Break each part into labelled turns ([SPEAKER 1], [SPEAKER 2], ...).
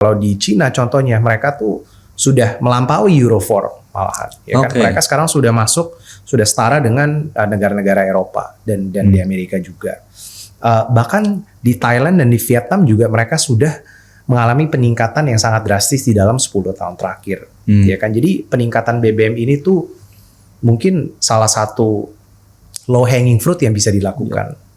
[SPEAKER 1] Kalau di Cina contohnya mereka tuh sudah melampaui Euro 4 malahan, ya kan? Mereka sekarang sudah sudah setara dengan negara-negara Eropa dan di Amerika juga. Bahkan di Thailand dan di Vietnam juga mereka sudah mengalami peningkatan yang sangat drastis di dalam 10 tahun terakhir, ya kan? Jadi peningkatan BBM ini tuh mungkin salah satu low hanging fruit yang bisa dilakukan.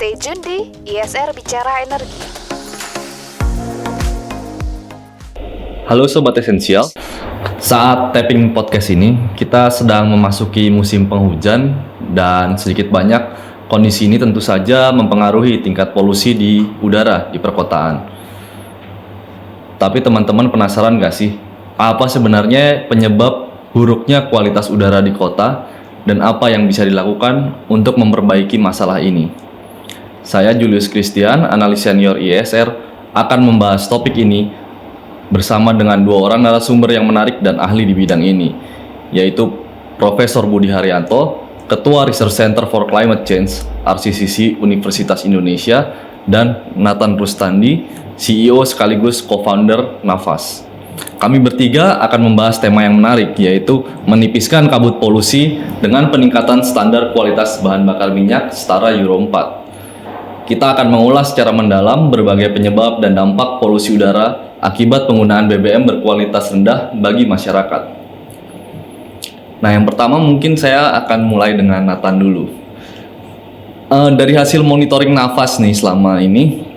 [SPEAKER 2] Stay tune di ISR Bicara Energi.
[SPEAKER 3] Halo Sobat Esensial, saat tapping podcast ini kita sedang memasuki musim penghujan dan sedikit banyak kondisi ini tentu saja mempengaruhi tingkat polusi di udara di perkotaan. Tapi teman-teman penasaran gak sih, apa sebenarnya penyebab buruknya kualitas udara di kota dan apa yang bisa dilakukan untuk memperbaiki masalah ini? Saya Julius Christian, analis senior ISR, akan membahas topik ini bersama dengan dua orang narasumber yang menarik dan ahli di bidang ini, yaitu Profesor Budi Haryanto, Ketua Research Center for Climate Change RCCC Universitas Indonesia, dan Nathan Rustandi, CEO sekaligus co-founder Nafas. Kami bertiga akan membahas tema yang menarik, yaitu menipiskan kabut polusi dengan peningkatan standar kualitas bahan bakar minyak setara Euro 4. Kita akan mengulas secara mendalam berbagai penyebab dan dampak polusi udara akibat penggunaan BBM berkualitas rendah bagi masyarakat. Nah, yang pertama mungkin saya akan mulai dengan Nathan dulu. Dari hasil monitoring Nafas nih selama ini,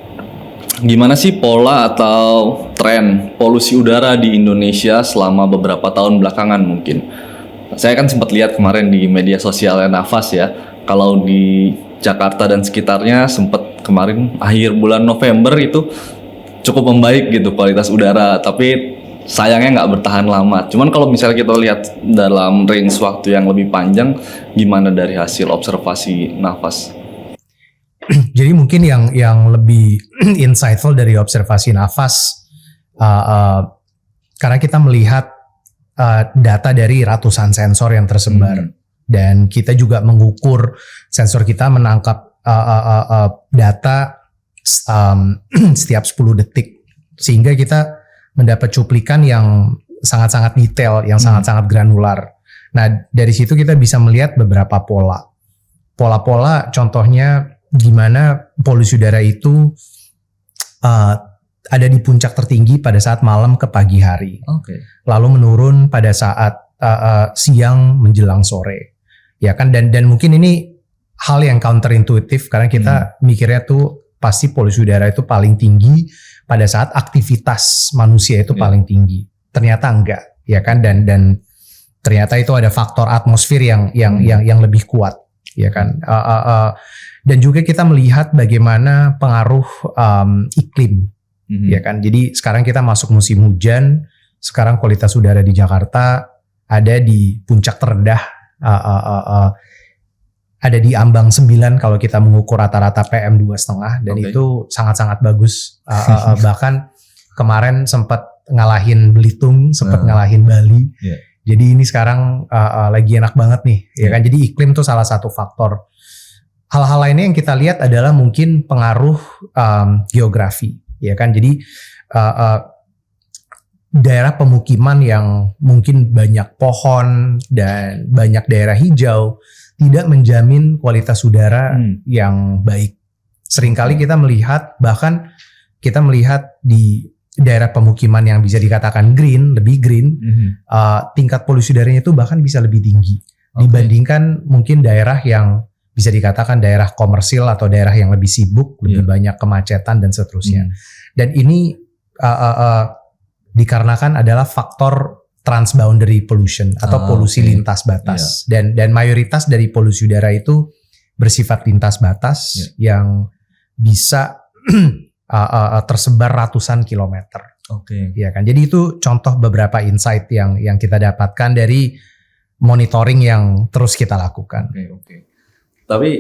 [SPEAKER 3] gimana sih pola atau tren polusi udara di Indonesia selama beberapa tahun belakangan mungkin? Saya kan sempat lihat kemarin di media sosialnya Nafas ya, kalau di Jakarta dan sekitarnya sempat kemarin akhir bulan November itu cukup membaik gitu kualitas udara, tapi sayangnya nggak bertahan lama. Cuman kalau misalnya kita lihat dalam range waktu yang lebih panjang, gimana dari hasil observasi Nafas?
[SPEAKER 1] Jadi mungkin yang lebih insightful dari observasi Nafas, karena kita melihat data dari ratusan sensor yang tersebar. Dan kita juga mengukur sensor kita menangkap data setiap 10 detik. Sehingga kita mendapat cuplikan yang sangat-sangat detail, yang sangat-sangat granular. Nah, dari situ kita bisa melihat beberapa pola. Pola-pola contohnya gimana polusi udara itu ada di puncak tertinggi pada saat malam ke pagi hari. Lalu menurun pada saat siang menjelang sore. Ya kan, dan mungkin ini hal yang counterintuitif karena kita mikirnya tuh pasti polusi udara itu paling tinggi pada saat aktivitas manusia itu paling tinggi. Ternyata enggak, ya kan, dan ternyata itu ada faktor atmosfer yang lebih kuat, ya kan. Dan juga kita melihat bagaimana pengaruh iklim, ya kan. Jadi sekarang kita masuk musim hujan, sekarang kualitas udara di Jakarta ada di puncak terendah. Ada di ambang 9 kalau kita mengukur rata-rata PM 2,5 dan itu sangat-sangat bagus. Bahkan kemarin sempat ngalahin Belitung, sempat ngalahin Bali. Jadi ini sekarang lagi enak banget nih, ya kan. Jadi iklim tuh salah satu faktor. Hal-hal lainnya yang kita lihat adalah mungkin pengaruh geografi, ya kan. Jadi daerah pemukiman yang mungkin banyak pohon dan banyak daerah hijau tidak menjamin kualitas udara yang baik. Seringkali kita melihat, bahkan kita melihat di daerah pemukiman yang bisa dikatakan green, lebih green, tingkat polusi udaranya itu bahkan bisa lebih tinggi dibandingkan mungkin daerah yang bisa dikatakan daerah komersil atau daerah yang lebih sibuk, lebih banyak kemacetan dan seterusnya. Dan ini dikarenakan adalah faktor transboundary pollution atau polusi lintas batas. Dan mayoritas dari polusi udara itu bersifat lintas batas yang bisa tersebar ratusan kilometer. Ya kan. Jadi itu contoh beberapa insight yang kita dapatkan dari monitoring yang terus kita lakukan.
[SPEAKER 3] Tapi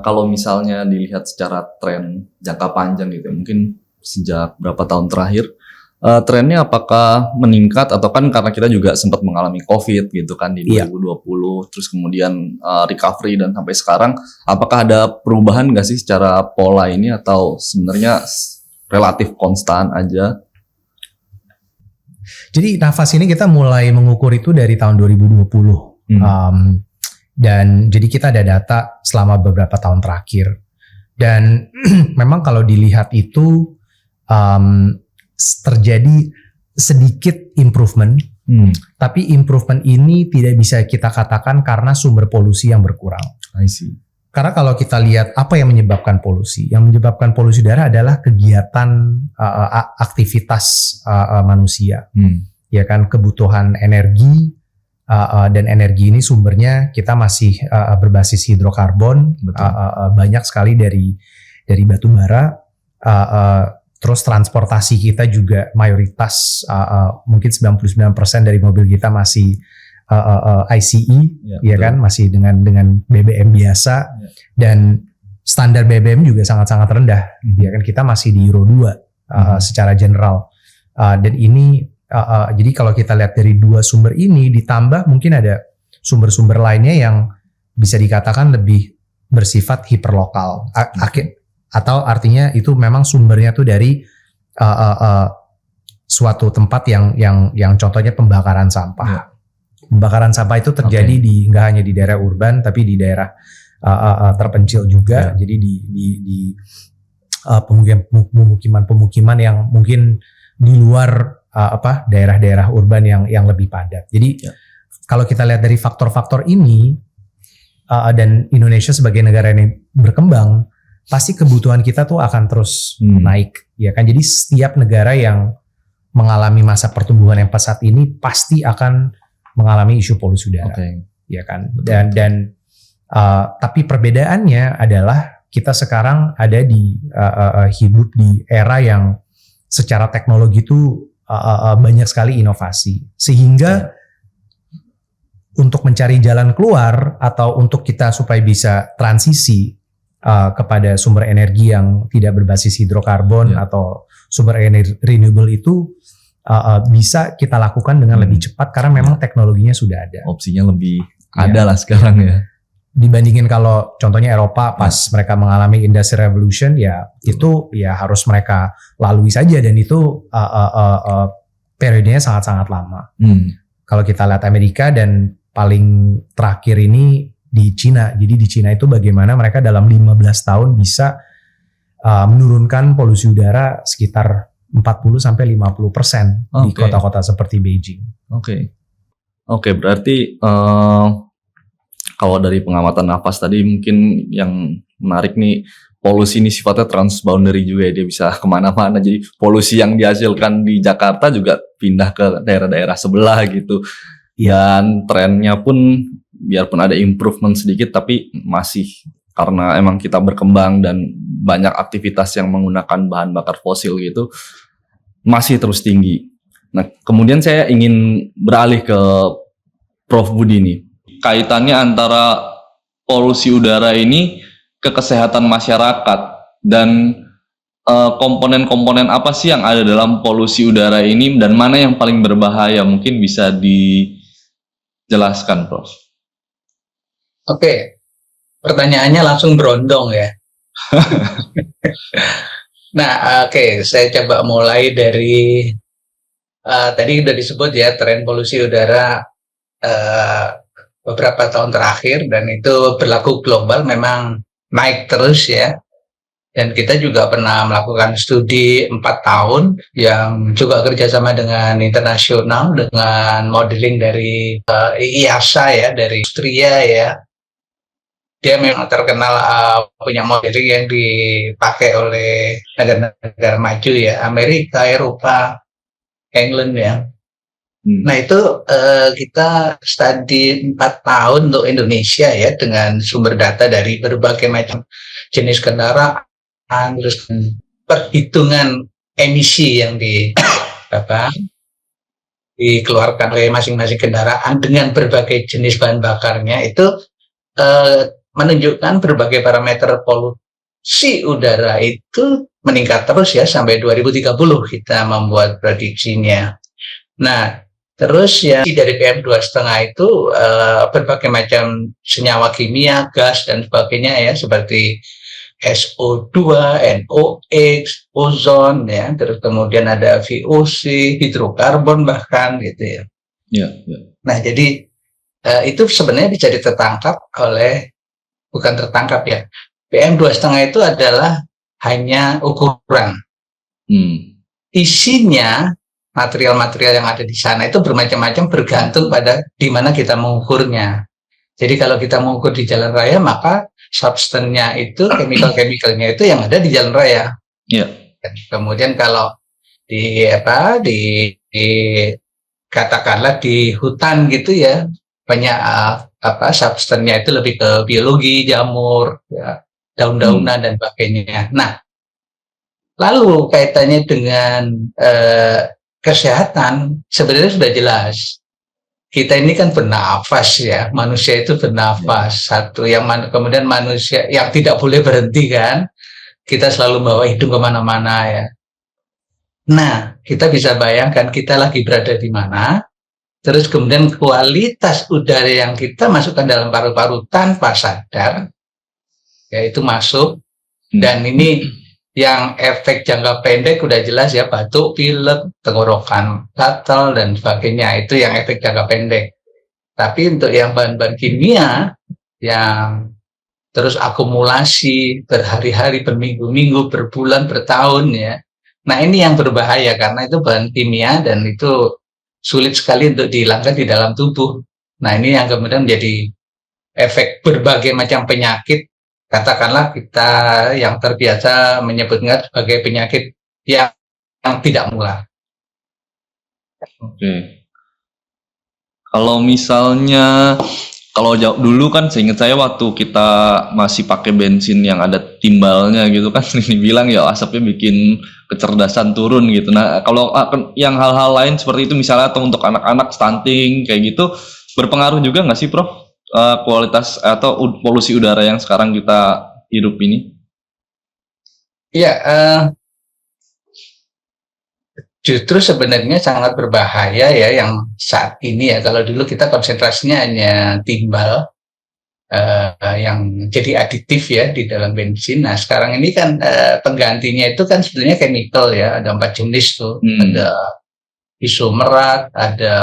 [SPEAKER 3] kalau misalnya dilihat secara tren jangka panjang gitu, mungkin sejak berapa tahun terakhir. Trennya apakah meningkat atau kan karena kita juga sempat mengalami COVID gitu kan di 2020, terus kemudian recovery dan sampai sekarang, apakah ada perubahan nggak sih secara pola ini atau sebenarnya relatif konstan aja?
[SPEAKER 1] Jadi nafas ini kita mulai mengukur itu dari tahun 2020. Dan jadi kita ada data selama beberapa tahun terakhir. Dan memang kalau dilihat itu terjadi sedikit improvement. Tapi improvement ini tidak bisa kita katakan karena sumber polusi yang berkurang.
[SPEAKER 3] I see.
[SPEAKER 1] Karena kalau kita lihat apa yang menyebabkan polusi, yang menyebabkan polusi udara adalah kegiatan aktivitas manusia, ya kan, kebutuhan energi, dan energi ini sumbernya kita masih berbasis hidrokarbon, banyak sekali dari batu bara, terus transportasi kita juga mayoritas mungkin 99% dari mobil kita masih ICE, ya kan, masih dengan BBM biasa, dan standar BBM juga sangat-sangat rendah, ya kan, kita masih di Euro 2 secara general, dan ini jadi kalau kita lihat dari dua sumber ini ditambah mungkin ada sumber-sumber lainnya yang bisa dikatakan lebih bersifat hiperlokal, atau artinya itu memang sumbernya tuh dari suatu tempat yang contohnya pembakaran sampah. Pembakaran sampah itu terjadi nggak hanya di daerah urban tapi di daerah terpencil juga. Jadi di pemukiman yang mungkin di luar daerah-daerah urban yang lebih padat. Jadi kalau kita lihat dari faktor-faktor ini dan Indonesia sebagai negara yang berkembang, pasti kebutuhan kita tuh akan terus naik, ya kan. Jadi setiap negara yang mengalami masa pertumbuhan yang pesat ini pasti akan mengalami isu polusi udara, ya kan. Dan tapi perbedaannya adalah kita sekarang ada di hidup di era yang secara teknologi itu banyak sekali inovasi, sehingga untuk mencari jalan keluar atau untuk kita supaya bisa transisi kepada sumber energi yang tidak berbasis hidrokarbon atau sumber energi renewable itu bisa kita lakukan dengan lebih cepat karena memang teknologinya sudah ada.
[SPEAKER 3] Opsinya lebih ada lah sekarang ya.
[SPEAKER 1] Dibandingin kalau contohnya Eropa pas mereka mengalami Industrial Revolution, ya itu ya harus mereka lalui saja, dan itu periodenya sangat-sangat lama. Kalau kita lihat Amerika dan paling terakhir ini di Cina. Jadi di Cina itu bagaimana mereka dalam 15 tahun bisa menurunkan polusi udara sekitar 40-50% di kota-kota seperti Beijing.
[SPEAKER 3] Oke, berarti kalau dari pengamatan nafas tadi mungkin yang menarik nih, polusi ini sifatnya transboundary juga ya, dia bisa kemana-mana. Jadi polusi yang dihasilkan di Jakarta juga pindah ke daerah-daerah sebelah gitu. Dan trennya pun biarpun ada improvement sedikit, tapi masih karena emang kita berkembang dan banyak aktivitas yang menggunakan bahan bakar fosil gitu, masih terus tinggi. Nah, kemudian saya ingin beralih ke Prof. Budi nih. Kaitannya antara polusi udara ini ke kesehatan masyarakat, dan komponen-komponen apa sih yang ada dalam polusi udara ini dan mana yang paling berbahaya? Mungkin bisa dijelaskan, Prof.
[SPEAKER 4] Oke, pertanyaannya langsung berondong ya. Nah, saya coba mulai dari tadi udah disebut ya, tren polusi udara beberapa tahun terakhir, dan itu berlaku global, memang naik terus ya. Dan kita juga pernah melakukan studi 4 tahun yang juga kerjasama dengan internasional, dengan modeling dari IASA ya, dari Austria ya. Dia memang terkenal punya modeling yang dipakai oleh negara-negara maju ya, Amerika, Eropa, England ya. Nah itu kita studi 4 tahun untuk Indonesia ya, dengan sumber data dari berbagai macam jenis kendaraan, terus perhitungan emisi yang dikeluarkan oleh masing-masing kendaraan dengan berbagai jenis bahan bakarnya, itu menunjukkan berbagai parameter polusi udara itu meningkat terus ya sampai 2030 kita membuat prediksinya. Nah, terus yang dari PM2,5 itu berbagai macam senyawa kimia, gas dan sebagainya ya, seperti SO2, NOx, ozon ya, terus kemudian ada VOC, hidrokarbon bahkan gitu ya.
[SPEAKER 3] Ya.
[SPEAKER 4] Nah, jadi itu sebenarnya bisa tertangkap oleh, bukan tertangkap ya. PM2,5 itu adalah hanya ukuran. Isinya, material-material yang ada di sana itu bermacam-macam bergantung pada di mana kita mengukurnya. Jadi kalau kita mengukur di jalan raya, maka substansinya itu, chemical-chemicalnya itu yang ada di jalan raya. Kemudian kalau di katakanlah di hutan gitu ya, banyak substansinya itu lebih ke biologi, jamur, ya, daun-daunan dan sebagainya. Nah, lalu kaitannya dengan kesehatan sebenarnya sudah jelas. Kita ini kan bernafas ya, manusia itu bernafas. Satu yang kemudian manusia yang tidak boleh berhenti kan, kita selalu bawa hidung kemana-mana ya. Nah, kita bisa bayangkan kita lagi berada di mana, terus kemudian kualitas udara yang kita masukkan dalam paru-paru tanpa sadar, yaitu masuk, dan ini yang efek jangka pendek udah jelas ya, batuk, pilek, tenggorokan, gatal dan sebagainya, itu yang efek jangka pendek. Tapi untuk yang bahan-bahan kimia yang terus akumulasi berhari-hari, berminggu-minggu, berbulan, bertahun ya, nah ini yang berbahaya karena itu bahan kimia dan itu sulit sekali untuk dihilangkan di dalam tubuh. Nah ini yang kemudian menjadi efek berbagai macam penyakit. Katakanlah kita yang terbiasa menyebutnya sebagai penyakit yang tidak menular.
[SPEAKER 3] Oke. Kalau misalnya, kalau dulu kan seingat saya waktu kita masih pakai bensin yang ada timbalnya gitu kan, dibilang ya asapnya bikin kecerdasan turun gitu. Nah kalau yang hal-hal lain seperti itu misalnya atau untuk anak-anak stunting kayak gitu, berpengaruh juga nggak sih Prof? Kualitas atau polusi udara yang sekarang kita hidup ini?
[SPEAKER 4] Iya, justru sebenarnya sangat berbahaya ya yang saat ini ya. Kalau dulu kita konsentrasinya hanya timbal yang jadi aditif ya di dalam bensin. Nah sekarang ini kan penggantinya itu kan sebenarnya chemical ya. Ada 4 jenis tuh. Ada isomerat, ada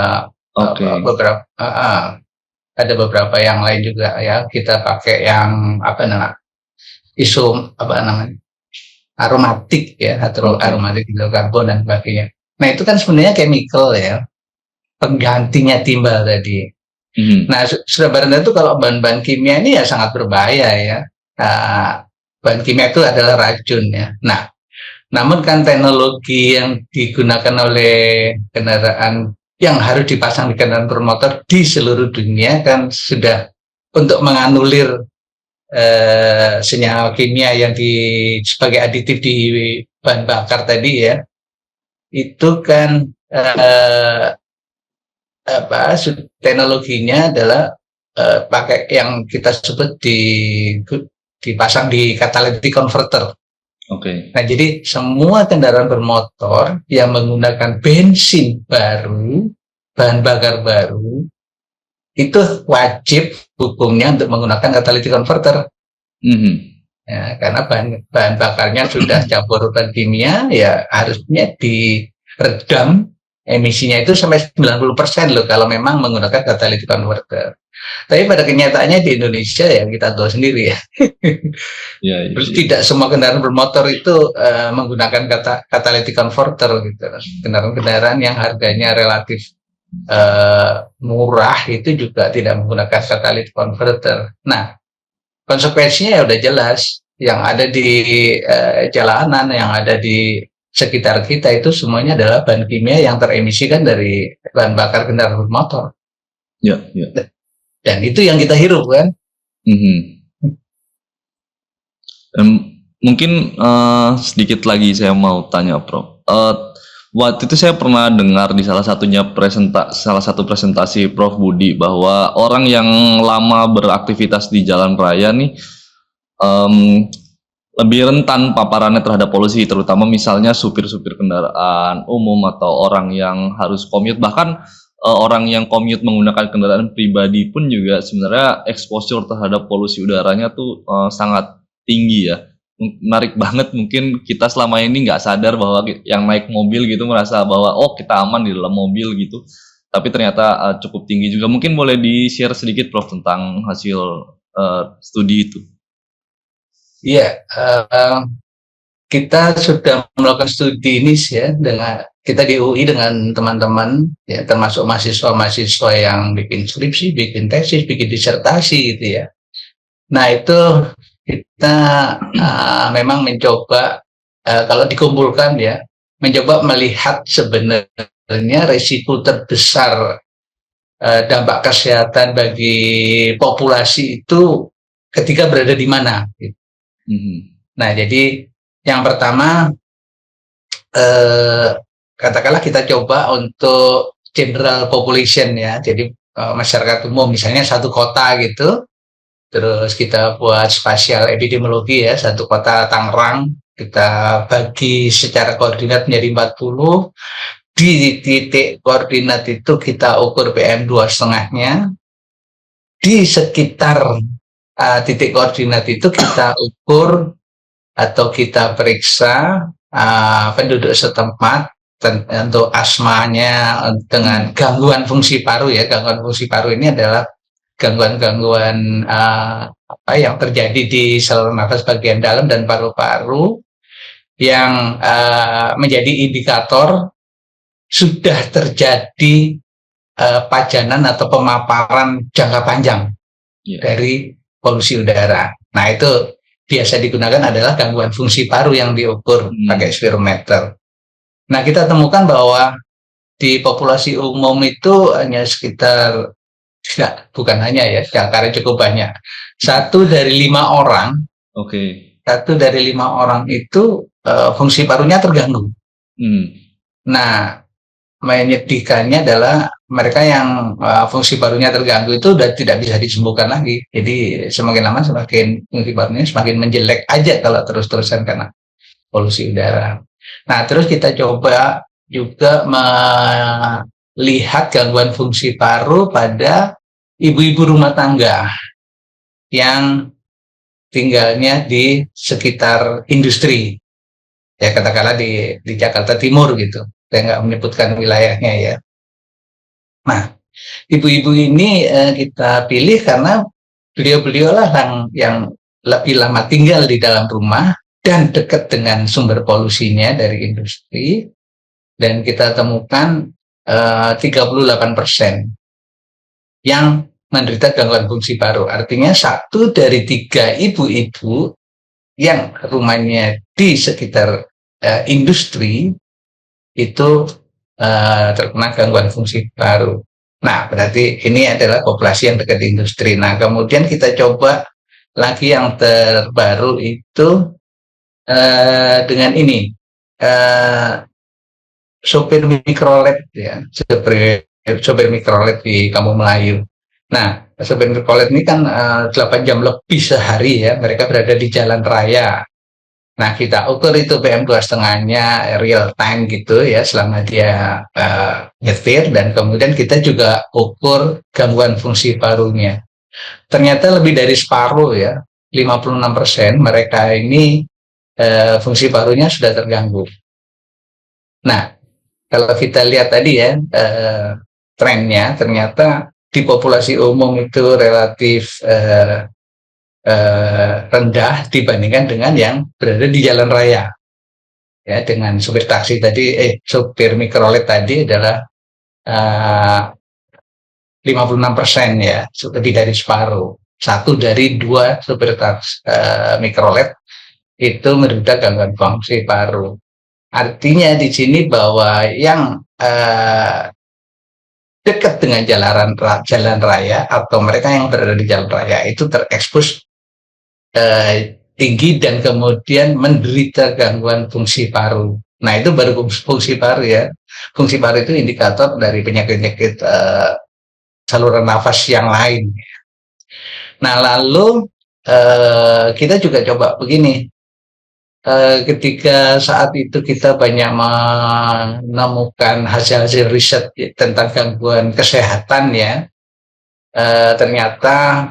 [SPEAKER 4] beberapa yang lain juga ya. Kita pakai yang aromatik ya, atau aromatik hidrokarbon dan sebagainya. Nah itu kan sebenarnya chemical ya, penggantinya timbal tadi. Nah sudah barang itu kalau bahan-bahan kimia ini ya sangat berbahaya ya. Bahan kimia itu adalah racun ya. Nah namun kan teknologi yang digunakan oleh kendaraan yang harus dipasang di kendaraan bermotor di seluruh dunia kan sudah untuk menganulir senyawa kimia yang sebagai aditif di bahan bakar tadi ya, itu kan teknologinya adalah pakai yang kita sebut dipasang di catalytic converter. Nah jadi semua kendaraan bermotor yang menggunakan bensin baru, bahan bakar baru, itu wajib hukumnya untuk menggunakan catalytic converter. Ya, karena bahan bakarnya sudah campur bahan kimia, ya harusnya diredam emisinya itu sampai 90% loh kalau memang menggunakan catalytic converter. Tapi pada kenyataannya di Indonesia ya kita tahu sendiri ya. Tidak semua kendaraan bermotor itu menggunakan catalytic converter gitu. Kendaraan-kendaraan yang harganya relatif murah itu juga tidak menggunakan catalytic converter. Nah, konsekuensinya ya udah jelas, yang ada di jalanan, yang ada di sekitar kita itu semuanya adalah bahan kimia yang teremisikan dari bahan bakar kendaraan bermotor. Dan itu yang kita hirup kan.
[SPEAKER 3] Mungkin sedikit lagi saya mau tanya Prof. Waktu itu saya pernah dengar di salah satu presentasi Prof Budi bahwa orang yang lama beraktivitas di jalan raya nih lebih rentan paparannya terhadap polusi, terutama misalnya supir-supir kendaraan umum atau orang yang harus commute, bahkan orang yang commute menggunakan kendaraan pribadi pun juga sebenarnya exposure terhadap polusi udaranya tuh sangat tinggi ya. Menarik banget, mungkin kita selama ini nggak sadar bahwa yang naik mobil gitu merasa bahwa oh kita aman di dalam mobil gitu, tapi ternyata cukup tinggi juga. Mungkin boleh di-share sedikit Prof tentang hasil studi itu.
[SPEAKER 4] Iya, kita sudah melakukan studi ini ya dengan kita di UI dengan teman-teman ya, termasuk mahasiswa-mahasiswa yang bikin skripsi, bikin tesis, bikin disertasi gitu ya. Nah itu kita memang mencoba kalau dikumpulkan ya, mencoba melihat sebenarnya resiko terbesar dampak kesehatan bagi populasi itu ketika berada di mana. Gitu. Nah, jadi yang pertama katakanlah kita coba untuk general population ya, jadi masyarakat umum misalnya satu kota gitu, terus kita buat spasial epidemiologi ya, satu kota Tangerang kita bagi secara koordinat menjadi 40, di titik koordinat itu kita ukur PM2,5-nya, di sekitar titik koordinat itu kita ukur atau kita periksa penduduk setempat untuk asmanya dengan gangguan fungsi paru ya. Gangguan fungsi paru ini adalah gangguan-gangguan yang terjadi di saluran nafas bagian dalam dan paru-paru yang menjadi indikator sudah terjadi pajanan atau pemaparan jangka panjang dari polusi udara. Nah itu biasa digunakan adalah gangguan fungsi paru yang diukur pakai spirometer. Nah kita temukan bahwa di populasi umum itu hanya sekitar, bukan hanya ya, karena cukup banyak. 1 dari 5 orang, 1 dari 5 orang itu fungsi parunya terganggu. Nah menyedihkannya adalah mereka yang fungsi parunya terganggu itu sudah tidak bisa disembuhkan lagi. Jadi semakin lama semakin fungsi parunya semakin menjelek aja kalau terus-terusan karena polusi udara. Nah terus kita coba juga melihat gangguan fungsi paru pada ibu-ibu rumah tangga yang tinggalnya di sekitar industri. Ya katakanlah di Jakarta Timur gitu. Saya nggak menyebutkan wilayahnya ya. Nah, ibu-ibu ini kita pilih karena beliau-beliau lah yang lebih lama tinggal di dalam rumah dan dekat dengan sumber polusinya dari industri. Dan kita temukan 38% yang menderita gangguan fungsi paru. Artinya 1 dari 3 ibu-ibu yang rumahnya di sekitar industri itu terkena gangguan fungsi paru. Nah, berarti ini adalah populasi yang dekat industri. Nah, kemudian kita coba lagi yang terbaru itu dengan ini sopir mikrolet ya, sopir mikrolet di Kampung Melayu. Nah, sopir mikrolet ini kan 8 jam lebih sehari ya, mereka berada di jalan raya. Nah, kita ukur itu PM2,5-nya real time gitu ya selama dia nyetir, dan kemudian kita juga ukur gangguan fungsi parunya. Ternyata lebih dari separuh ya, 56% mereka ini fungsi parunya sudah terganggu. Nah, kalau kita lihat tadi ya trennya, ternyata di populasi umum itu relatif rendah dibandingkan dengan yang berada di jalan raya. Ya, dengan supir taksi tadi, supir mikrolet tadi adalah 56% ya, lebih dari separuh. 1 dari 2 supir taksi mikrolet itu menderita gangguan fungsi paru. Artinya di sini bahwa yang dekat dengan jalan raya atau mereka yang berada di jalan raya itu terekspos tinggi dan kemudian menderita gangguan fungsi paru. Nah itu baru fungsi paru ya. Fungsi paru itu indikator dari penyakit-penyakit saluran nafas yang lain. Nah lalu kita juga coba begini, ketika saat itu kita banyak menemukan hasil-hasil riset tentang gangguan kesehatan ya, ternyata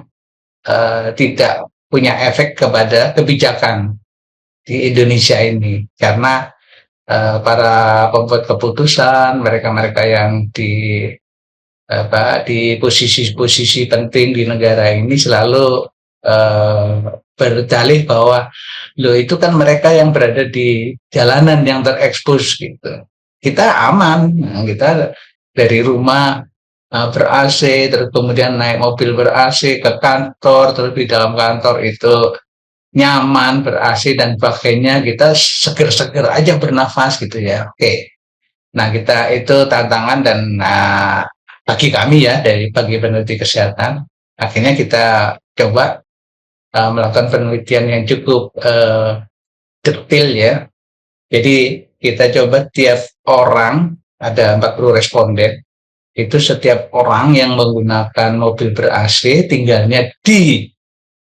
[SPEAKER 4] tidak punya efek kepada kebijakan di Indonesia ini, karena para pembuat keputusan, mereka-mereka yang di posisi-posisi penting di negara ini selalu berdalih bahwa loh itu kan mereka yang berada di jalanan yang terekspos gitu. Kita aman, kita dari rumah ber-AC, terus kemudian naik mobil ber-AC ke kantor, terus di dalam kantor itu nyaman, ber-AC dan sebagainya, kita seger-seger aja bernafas gitu ya. Oke. Nah, kita itu tantangan dan bagi kami ya, bagi peneliti kesehatan, akhirnya kita coba melakukan penelitian yang cukup detail ya. Jadi kita coba tiap orang, ada 40 responden, itu setiap orang yang menggunakan mobil ber-AC tinggalnya di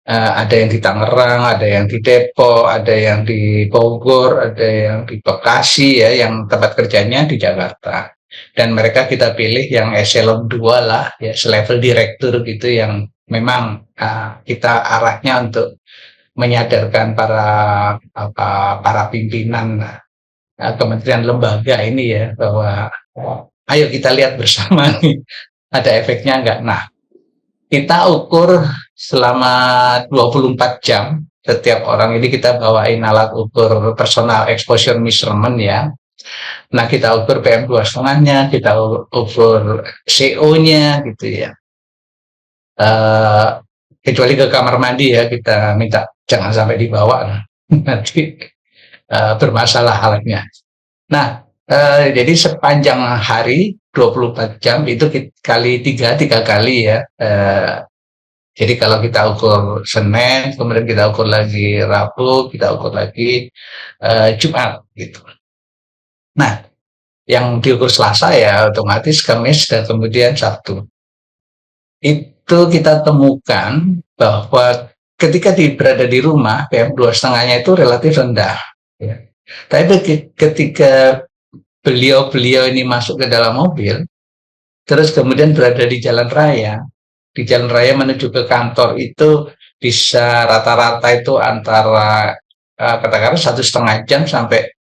[SPEAKER 4] ada yang di Tangerang, ada yang di Depok, ada yang di Bogor, ada yang di Bekasi ya, yang tempat kerjanya di Jakarta. Dan mereka kita pilih yang eselon 2 lah, ya selevel direktur gitu, yang memang kita arahnya untuk menyadarkan para pimpinan kementerian lembaga ini ya, bahwa ayo kita lihat bersama nih, ada efeknya enggak. Nah, kita ukur selama 24 jam, setiap orang ini kita bawain alat ukur personal exposure measurement ya. Nah, kita ukur PM2,5-nya, kita ukur CO-nya gitu ya. Kecuali ke kamar mandi ya, kita minta jangan sampai dibawa, nanti bermasalah alatnya. Nah, jadi sepanjang hari 24 jam itu kali tiga kali ya. Jadi kalau kita ukur Senin, kemudian kita ukur lagi Rabu, kita ukur lagi Jumat gitu. Nah, yang diukur Selasa ya otomatis Kamis dan kemudian Sabtu. Itu kita temukan bahwa ketika berada di rumah, PM2,5-nya itu relatif rendah. Ya. Tapi ketika beliau ini masuk ke dalam mobil, terus kemudian berada di jalan raya menuju ke kantor itu bisa rata-rata itu antara katakanlah 1,5 jam sampai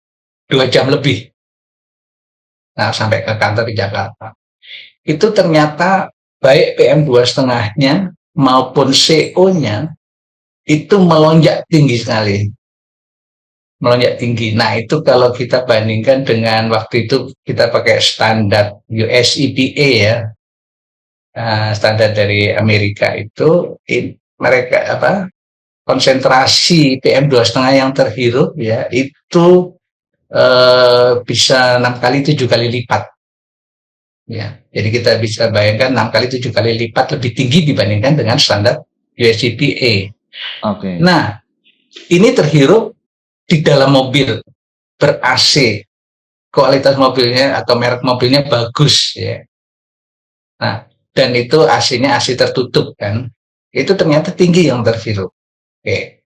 [SPEAKER 4] 2 jam lebih. Nah, sampai ke kantor di Jakarta. Itu ternyata baik PM2,5-nya maupun CO-nya itu melonjak tinggi sekali. Melonjak tinggi. Nah, itu kalau kita bandingkan dengan waktu itu kita pakai standar US EPA ya, standar dari Amerika itu, mereka konsentrasi PM2,5 yang terhirup ya itu bisa 6 kali 7 kali lipat. Ya, jadi kita bisa bayangkan 6 kali 7 kali lipat lebih tinggi dibandingkan dengan standar US EPA.
[SPEAKER 3] Oke.
[SPEAKER 4] Nah, ini terhirup di dalam mobil ber-AC, kualitas mobilnya atau merek mobilnya bagus ya. Nah, dan itu AC-nya AC tertutup kan, itu ternyata tinggi yang terhirup. Oke.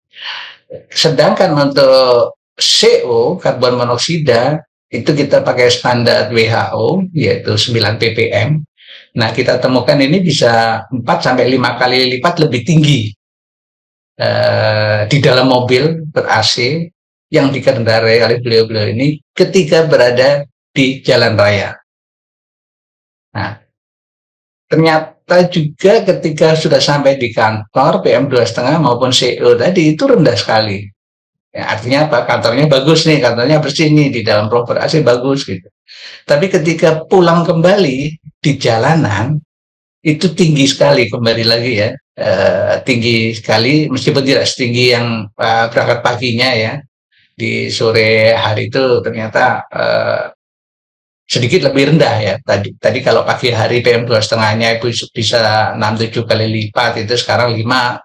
[SPEAKER 4] Sedangkan untuk CO, karbon monoksida, itu kita pakai standar WHO yaitu 9 ppm. Nah, kita temukan ini bisa 4 sampai 5 kali lipat lebih tinggi di dalam mobil ber-AC yang dikendarai oleh beliau-beliau ini ketika berada di jalan raya. Nah, ternyata juga ketika sudah sampai di kantor, PM2,5 maupun CO tadi itu rendah sekali. Ya, artinya apa? Kantornya bagus nih, kantornya bersih nih, di dalam proper AC bagus gitu. Tapi ketika pulang kembali di jalanan, itu tinggi sekali kembali lagi ya. Tinggi sekali, meskipun tidak setinggi yang berangkat paginya ya. Di sore hari itu ternyata sedikit lebih rendah ya. Tadi kalau pagi hari PM2,5-nya itu bisa 6-7 kali lipat, itu sekarang 4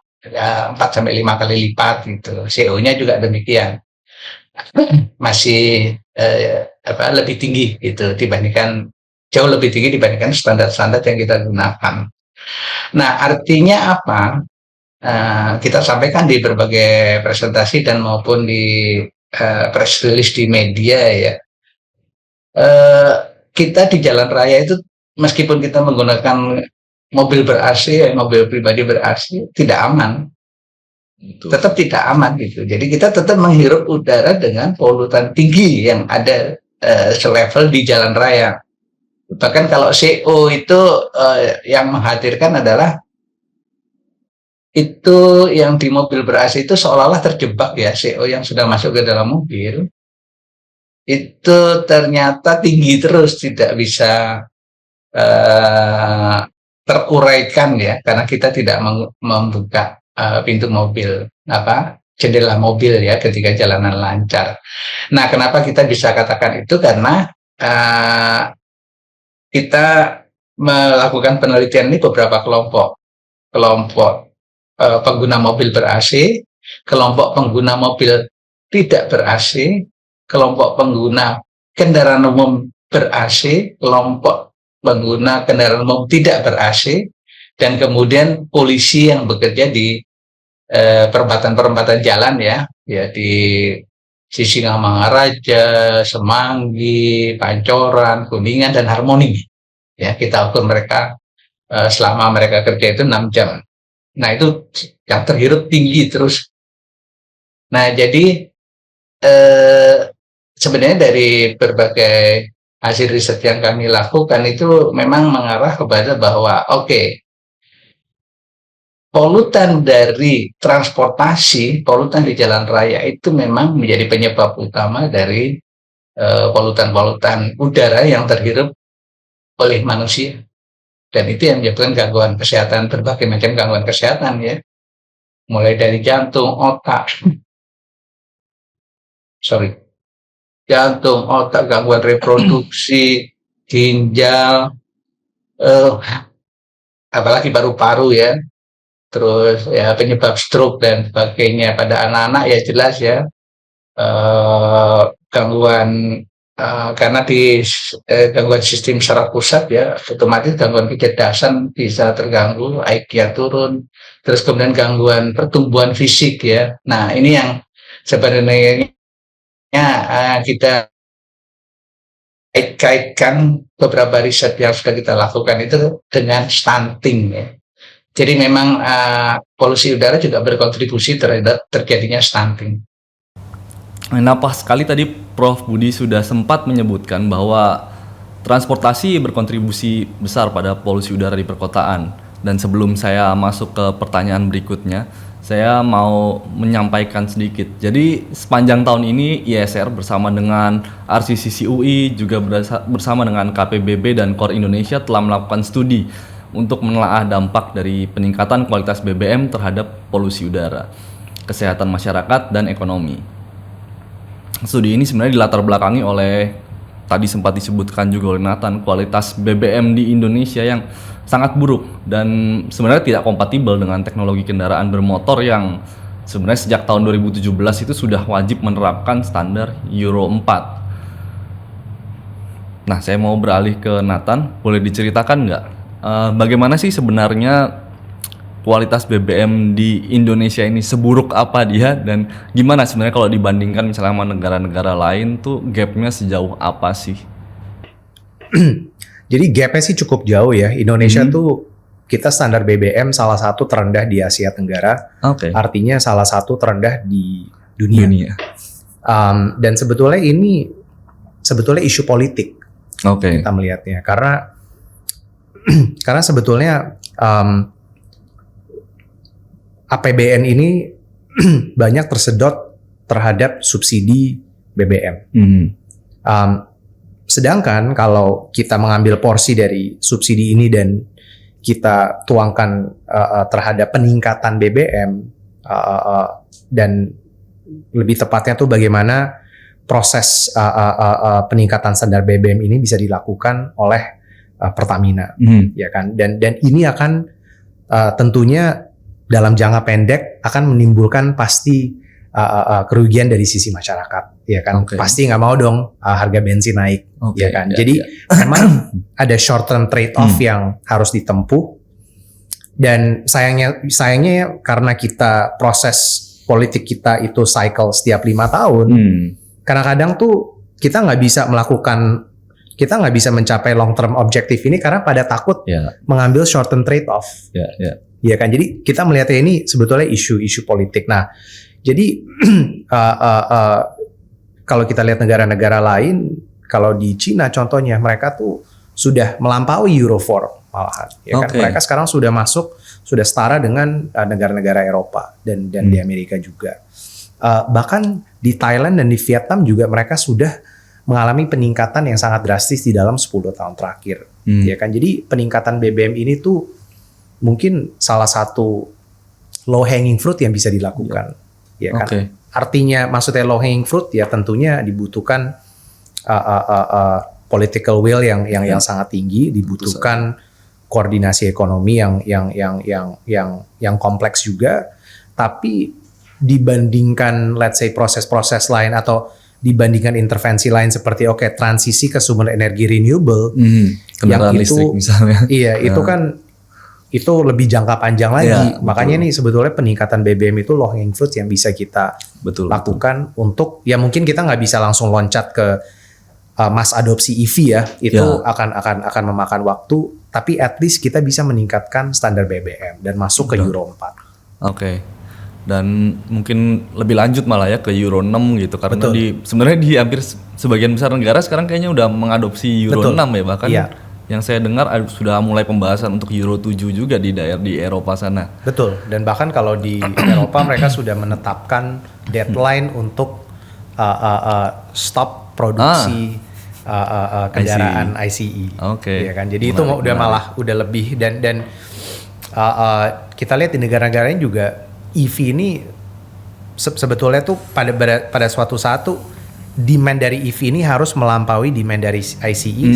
[SPEAKER 4] sampai 5 kali lipat gitu. CO-nya juga demikian. Masih lebih tinggi gitu jauh lebih tinggi dibandingkan standar-standar yang kita gunakan. Nah, artinya apa? Kita sampaikan di berbagai presentasi dan maupun di press release di media ya, kita di jalan raya itu meskipun kita menggunakan mobil ber-AC, mobil pribadi ber-AC, tidak aman. Tetap tidak aman gitu. Jadi kita tetap menghirup udara dengan polutan tinggi yang ada selevel di jalan raya. Bahkan kalau CO itu yang menghadirkan adalah itu yang di mobil ber-AC itu seolah-olah terjebak ya, CO yang sudah masuk ke dalam mobil itu ternyata tinggi terus, tidak bisa teruraikan ya, karena kita tidak membuka pintu mobil, jendela mobil ya ketika jalanan lancar. Nah, kenapa kita bisa katakan itu? Karena kita melakukan penelitian ini beberapa kelompok pengguna mobil ber-AC, kelompok pengguna mobil tidak ber-AC, kelompok pengguna kendaraan umum ber-AC, kelompok pengguna kendaraan umum tidak ber-AC, dan kemudian polisi yang bekerja di perempatan-perempatan jalan ya di Sisingamangaraja, Semanggi, Pancoran, Kuningan, dan Harmoni. Ya, kita ukur mereka selama mereka kerja itu 6 jam. Nah, itu yang terhirup tinggi terus. Nah, jadi sebenarnya dari berbagai hasil riset yang kami lakukan itu memang mengarah kepada bahwa polutan dari transportasi, polutan di jalan raya itu memang menjadi penyebab utama dari polutan-polutan udara yang terhirup oleh manusia. Dan itu yang menyebabkan gangguan kesehatan, berbagai macam gangguan kesehatan ya. Mulai dari jantung, otak, gangguan reproduksi, ginjal, apalagi paru-paru ya. Terus ya penyebab stroke dan sebagainya pada anak-anak ya jelas ya, gangguan karena di gangguan sistem saraf pusat ya, otomatis gangguan kecerdasan bisa terganggu, IQ turun, terus kemudian gangguan pertumbuhan fisik ya. Nah, ini yang sebenarnya kita kaitkan beberapa riset yang sudah kita lakukan itu dengan stunting ya. Jadi memang polusi udara juga berkontribusi terhadap terjadinya stunting.
[SPEAKER 3] Nah, pas sekali tadi Prof. Budi sudah sempat menyebutkan bahwa transportasi berkontribusi besar pada polusi udara di perkotaan. Dan sebelum saya masuk ke pertanyaan berikutnya, saya mau menyampaikan sedikit. Jadi sepanjang tahun ini ISR bersama dengan RCCC UI juga bersama dengan KPBB dan KOR Indonesia telah melakukan studi untuk menelaah dampak dari peningkatan kualitas BBM terhadap polusi udara, kesehatan masyarakat, dan ekonomi. Studi ini sebenarnya dilatar belakangi oleh, tadi sempat disebutkan juga oleh Nathan, kualitas BBM di Indonesia yang sangat buruk dan sebenarnya tidak kompatibel dengan teknologi kendaraan bermotor yang sebenarnya sejak tahun 2017 itu sudah wajib menerapkan standar Euro 4. Nah, saya mau beralih ke Nathan, boleh diceritakan nggak bagaimana sih sebenarnya kualitas BBM di Indonesia ini, seburuk apa dia, dan gimana sebenarnya kalau dibandingkan misalnya sama negara-negara lain tuh gapnya sejauh apa sih?
[SPEAKER 1] Jadi gapnya sih cukup jauh ya. Indonesia tuh kita standar BBM salah satu terendah di Asia Tenggara. Artinya salah satu terendah di dunia. Dan sebetulnya ini isu politik. Kita melihatnya karena sebetulnya APBN ini banyak tersedot terhadap subsidi BBM. Sedangkan kalau kita mengambil porsi dari subsidi ini dan kita tuangkan terhadap peningkatan BBM dan lebih tepatnya tuh bagaimana proses peningkatan standar BBM ini bisa dilakukan oleh Pertamina, ya kan? Dan ini akan tentunya dalam jangka pendek akan menimbulkan pasti kerugian dari sisi masyarakat, ya kan? Pasti nggak mau dong harga bensin naik, ya kan? Jadi memang ada short term trade off yang harus ditempuh, dan sayangnya karena kita proses politik kita itu cycle setiap 5 tahun, kadang-kadang tuh kita nggak bisa mencapai long term objektif ini karena pada takut mengambil short term trade off. Ya kan, jadi kita melihatnya ini sebetulnya isu-isu politik. Nah, jadi kalau kita lihat negara-negara lain, kalau di Cina contohnya, mereka tuh sudah melampaui Euro 4 malahan. Ya kan, mereka sekarang sudah sudah setara dengan negara-negara Eropa dan di Amerika juga. Bahkan di Thailand dan di Vietnam juga mereka sudah mengalami peningkatan yang sangat drastis di dalam 10 tahun terakhir. Ya kan, jadi peningkatan BBM ini tuh mungkin salah satu low hanging fruit yang bisa dilakukan. Ya kan. Artinya maksudnya low hanging fruit ya tentunya dibutuhkan political will yang sangat tinggi, dibutuhkan koordinasi ekonomi yang kompleks juga. Tapi dibandingkan let's say proses-proses lain atau dibandingkan intervensi lain seperti transisi ke sumber energi renewable
[SPEAKER 3] kendaraan listrik misalnya.
[SPEAKER 1] Iya, itu kan itu lebih jangka panjang lagi. Makanya nih sebetulnya peningkatan BBM itu low hanging fruit yang bisa kita lakukan untuk ya mungkin kita nggak bisa langsung loncat ke mass adopsi EV ya. Itu akan memakan waktu, tapi at least kita bisa meningkatkan standar BBM dan masuk ke Euro 4.
[SPEAKER 3] Dan mungkin lebih lanjut malah ya ke Euro 6 gitu karena sebenarnya di hampir sebagian besar negara sekarang kayaknya udah mengadopsi Euro 6 ya, bahkan yang saya dengar sudah mulai pembahasan untuk Euro 7 juga di Eropa sana.
[SPEAKER 1] Betul, dan bahkan kalau di Eropa mereka sudah menetapkan deadline untuk stop produksi kendaraan ICE. Ya kan, jadi itu udah lebih dan kita lihat di negara-negara lain juga EV ini sebetulnya tuh pada suatu saat tuh demand dari EV ini harus melampaui demand dari ICE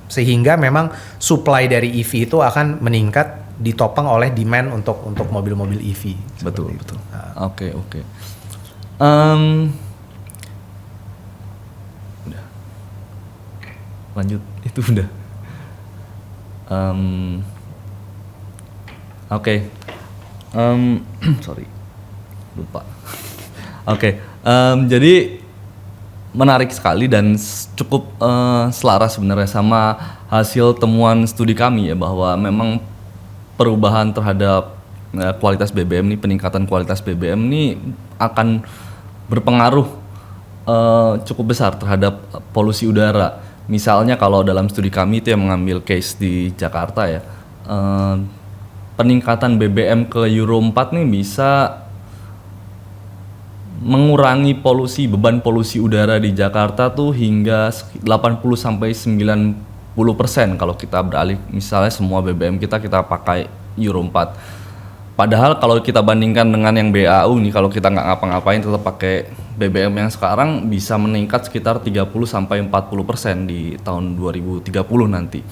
[SPEAKER 1] sehingga memang supply dari EV itu akan meningkat ditopang oleh demand untuk mobil-mobil EV.
[SPEAKER 3] Betul. Oke. Udah. Lanjut itu udah. Sorry, lupa. Jadi menarik sekali dan cukup selaras sebenarnya sama hasil temuan studi kami ya, bahwa memang perubahan terhadap kualitas BBM nih, peningkatan kualitas BBM nih akan berpengaruh cukup besar terhadap polusi udara. Misalnya kalau dalam studi kami itu yang mengambil case di Jakarta ya, peningkatan BBM ke Euro 4 nih bisa mengurangi beban polusi udara di Jakarta tuh hingga 80-90% kalau kita beralih misalnya semua BBM kita pakai Euro 4. Padahal kalau kita bandingkan dengan yang BAU nih, kalau kita nggak ngapa-ngapain tetap pakai BBM yang sekarang bisa meningkat sekitar 30-40% di tahun 2030 nanti.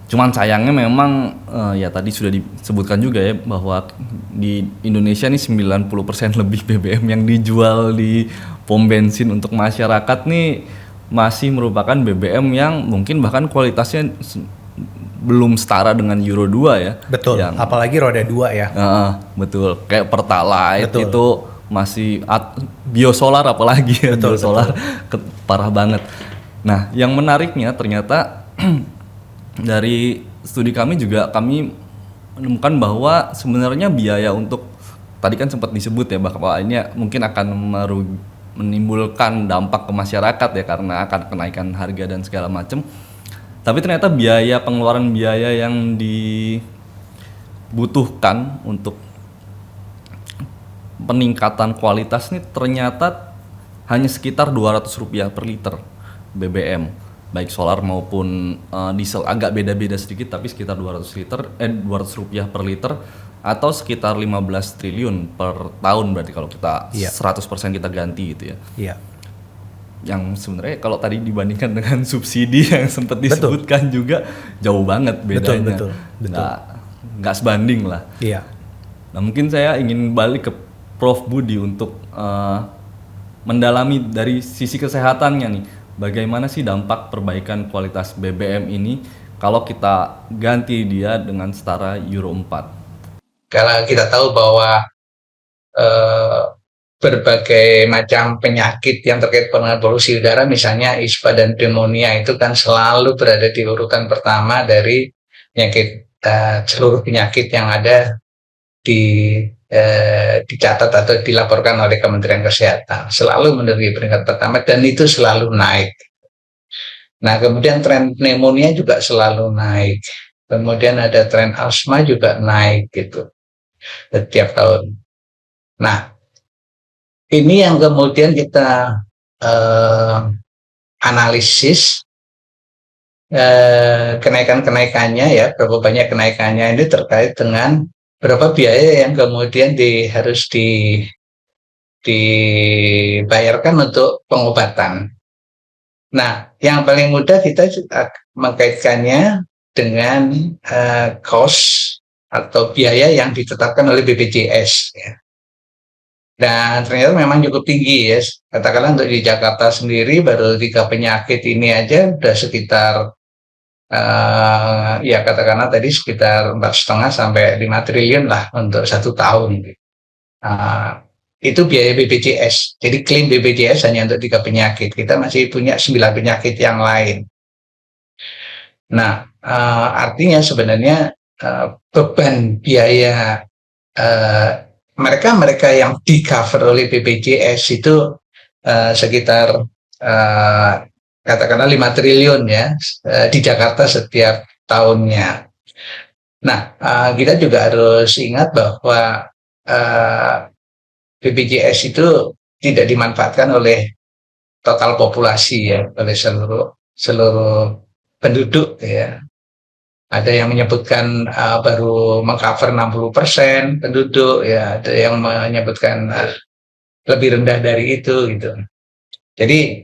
[SPEAKER 3] Cuman sayangnya memang ya tadi sudah disebutkan juga ya bahwa di Indonesia nih 90% lebih BBM yang dijual di pom bensin untuk masyarakat nih masih merupakan BBM yang mungkin bahkan kualitasnya belum setara dengan Euro 2 ya.
[SPEAKER 1] Betul, apalagi roda 2 ya.
[SPEAKER 3] Betul, kayak Pertalite itu masih biosolar apalagi ya. Biosolar parah banget. Nah yang menariknya ternyata dari studi kami juga kami menemukan bahwa sebenarnya biaya untuk tadi kan sempat disebut ya bahwa ini mungkin akan menimbulkan dampak ke masyarakat ya karena akan kenaikan harga dan segala macam. Tapi ternyata pengeluaran biaya yang dibutuhkan untuk peningkatan kualitas ini ternyata hanya sekitar Rp200 per liter BBM. Baik solar maupun diesel, agak beda-beda sedikit tapi sekitar Rp200 per liter atau sekitar 15 triliun per tahun berarti kalau kita 100% kita ganti gitu ya. Iya. Yang sebenarnya kalau tadi dibandingkan dengan subsidi yang sempat disebutkan juga jauh banget bedanya. Betul. Nggak sebanding lah. Iya. Nah mungkin saya ingin balik ke Prof Budi untuk mendalami dari sisi kesehatannya nih. Bagaimana sih dampak perbaikan kualitas BBM ini kalau kita ganti dia dengan setara Euro 4?
[SPEAKER 4] Kalau kita tahu bahwa berbagai macam penyakit yang terkait dengan polusi udara, misalnya ispa dan pneumonia itu kan selalu berada di urutan pertama dari seluruh penyakit yang ada dicatat atau dilaporkan oleh Kementerian Kesehatan. Selalu menduduki peringkat pertama dan itu selalu naik. Nah, kemudian tren pneumonia juga selalu naik. Kemudian ada tren asma juga naik gitu setiap tahun. Nah, ini yang kemudian kita analisis kenaikannya ya, berapa banyak kenaikannya ini terkait dengan berapa biaya yang kemudian harus dibayarkan untuk pengobatan. Nah, yang paling mudah kita mengkaitkannya dengan cost atau biaya yang ditetapkan oleh BPJS ya. Dan ternyata memang cukup tinggi ya. Katakanlah untuk di Jakarta sendiri baru 3 penyakit ini aja udah sekitar ya katakanlah tadi sekitar 4,5 sampai 5 triliun lah untuk 1 tahun. Itu biaya BPJS. Jadi klaim BPJS hanya untuk 3 penyakit. Kita masih punya 9 penyakit yang lain. Nah, artinya sebenarnya beban biaya mereka yang di-cover oleh BPJS itu sekitar katakanlah 5 triliun ya di Jakarta setiap tahunnya. Nah, kita juga harus ingat bahwa BPJS itu tidak dimanfaatkan oleh total populasi ya, oleh seluruh penduduk ya. Ada yang menyebutkan baru mengcover 60% penduduk, ya ada yang menyebutkan lebih rendah dari itu gitu. Jadi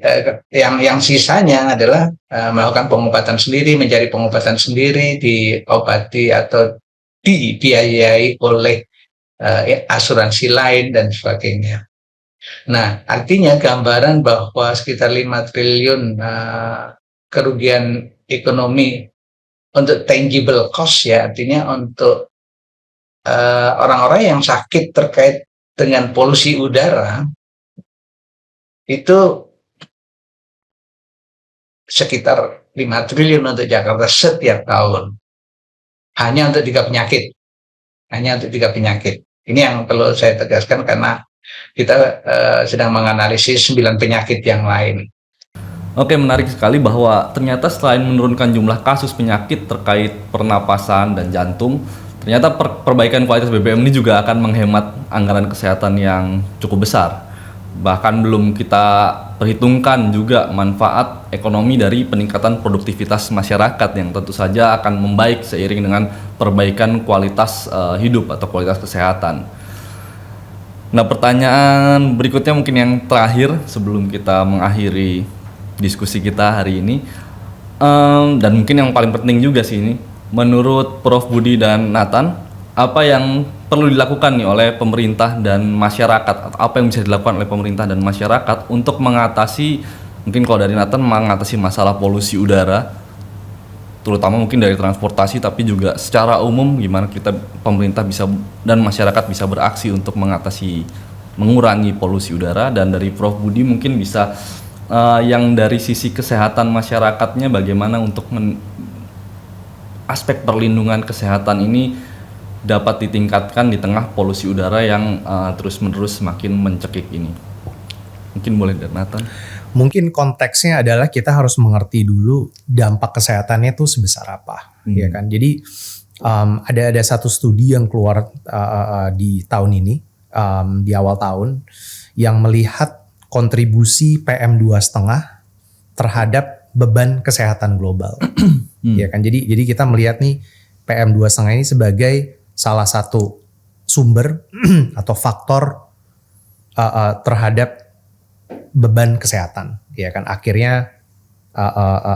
[SPEAKER 4] yang sisanya adalah melakukan pengobatan sendiri, mencari pengobatan sendiri, diobati atau dibiayai oleh asuransi lain dan sebagainya. Nah, artinya gambaran bahwa sekitar 5 triliun kerugian ekonomi untuk tangible cost ya, artinya untuk orang-orang yang sakit terkait dengan polusi udara itu sekitar 5 triliun untuk Jakarta setiap tahun. Hanya untuk 3 penyakit. Hanya untuk 3 penyakit. Ini yang perlu saya tegaskan karena kita sedang menganalisis 9 penyakit yang lain.
[SPEAKER 3] Oke, menarik sekali bahwa ternyata selain menurunkan jumlah kasus penyakit terkait pernapasan dan jantung, ternyata perbaikan kualitas BBM ini juga akan menghemat anggaran kesehatan yang cukup besar. Bahkan belum kita perhitungkan juga manfaat ekonomi dari peningkatan produktivitas masyarakat yang tentu saja akan membaik seiring dengan perbaikan kualitas hidup atau kualitas kesehatan. Nah, pertanyaan berikutnya mungkin yang terakhir sebelum kita mengakhiri diskusi kita hari ini, dan mungkin yang paling penting juga sih ini, menurut Prof. Budi dan Nathan, apa yang perlu dilakukan nih oleh pemerintah dan masyarakat, apa yang bisa dilakukan oleh pemerintah dan masyarakat untuk mengatasi, mungkin kalau dari Nathan, mengatasi masalah polusi udara, terutama mungkin dari transportasi, tapi juga secara umum gimana kita pemerintah bisa dan masyarakat bisa beraksi untuk mengurangi polusi udara. Dan dari Prof. Budi mungkin bisa yang dari sisi kesehatan masyarakatnya bagaimana untuk aspek perlindungan kesehatan ini dapat ditingkatkan di tengah polusi udara yang terus-menerus semakin mencekik ini. Mungkin boleh dari Nathan.
[SPEAKER 1] Mungkin konteksnya adalah kita harus mengerti dulu dampak kesehatannya itu sebesar apa, ya kan? Jadi ada satu studi yang keluar di tahun ini, di awal tahun, yang melihat kontribusi PM2,5 terhadap beban kesehatan global, ya kan? Jadi kita melihat nih PM2,5 ini sebagai salah satu sumber atau faktor terhadap beban kesehatan, ya kan? Akhirnya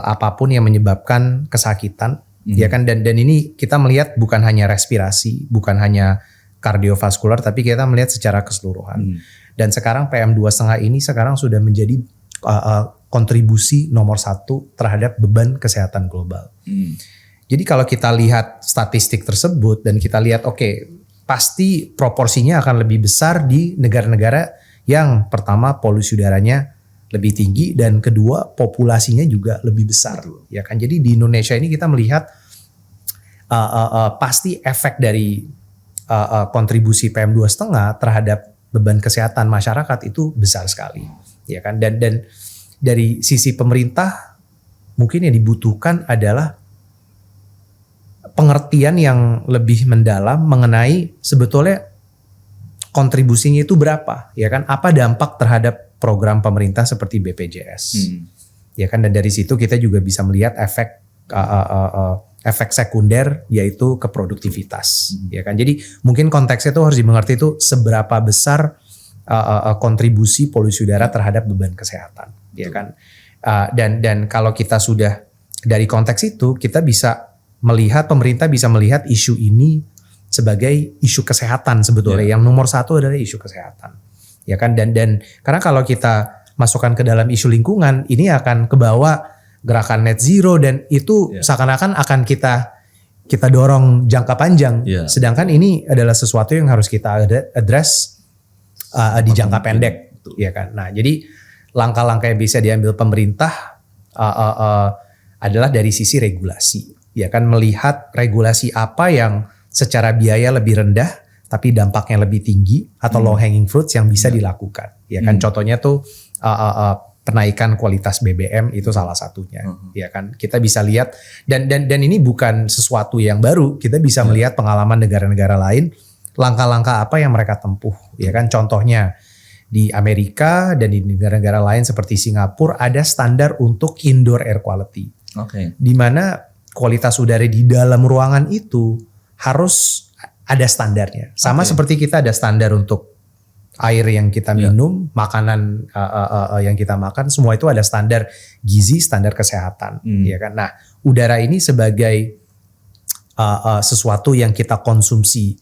[SPEAKER 1] apapun yang menyebabkan kesakitan, ya kan? Dan ini kita melihat bukan hanya respirasi, bukan hanya kardiovaskular, tapi kita melihat secara keseluruhan. Dan sekarang PM2,5 ini sekarang sudah menjadi kontribusi nomor 1 terhadap beban kesehatan global. Jadi kalau kita lihat statistik tersebut dan kita lihat pasti proporsinya akan lebih besar di negara-negara yang pertama polusi udaranya lebih tinggi dan kedua populasinya juga lebih besar. Ya kan, jadi di Indonesia ini kita melihat pasti efek dari kontribusi PM2,5 terhadap beban kesehatan masyarakat itu besar sekali, ya kan. Dan dari sisi pemerintah mungkin yang dibutuhkan adalah pengertian yang lebih mendalam mengenai sebetulnya kontribusinya itu berapa, ya kan? Apa dampak terhadap program pemerintah seperti BPJS, ya kan? Dan dari situ kita juga bisa melihat efek sekunder yaitu ke produktivitas, ya kan. Jadi mungkin konteksnya itu harus dimengerti itu seberapa besar kontribusi polusi udara terhadap beban kesehatan, ya kan. Dan kalau kita sudah dari konteks itu, kita bisa melihat, pemerintah bisa melihat isu ini sebagai isu kesehatan sebetulnya. Yang nomor satu adalah isu kesehatan, ya kan. Dan karena kalau kita masukkan ke dalam isu lingkungan, ini akan kebawa gerakan net zero dan itu seakan-akan akan kita dorong jangka panjang. Sedangkan ini adalah sesuatu yang harus kita address di jangka pendek, ya kan. Nah, jadi langkah-langkah yang bisa diambil pemerintah adalah dari sisi regulasi, ya kan, melihat regulasi apa yang secara biaya lebih rendah tapi dampaknya lebih tinggi atau low hanging fruits yang bisa dilakukan, ya kan. Contohnya tuh penaikan kualitas BBM itu salah satunya, ya kan. Kita bisa lihat dan ini bukan sesuatu yang baru. Kita bisa melihat pengalaman negara-negara lain, langkah-langkah apa yang mereka tempuh, ya kan. Contohnya di Amerika dan di negara-negara lain seperti Singapura ada standar untuk indoor air quality, di mana kualitas udara di dalam ruangan itu harus ada standarnya. Sama seperti kita ada standar untuk air yang kita minum, makanan yang kita makan, semua itu ada standar gizi, standar kesehatan, ya kan. Nah, udara ini sebagai sesuatu yang kita konsumsi,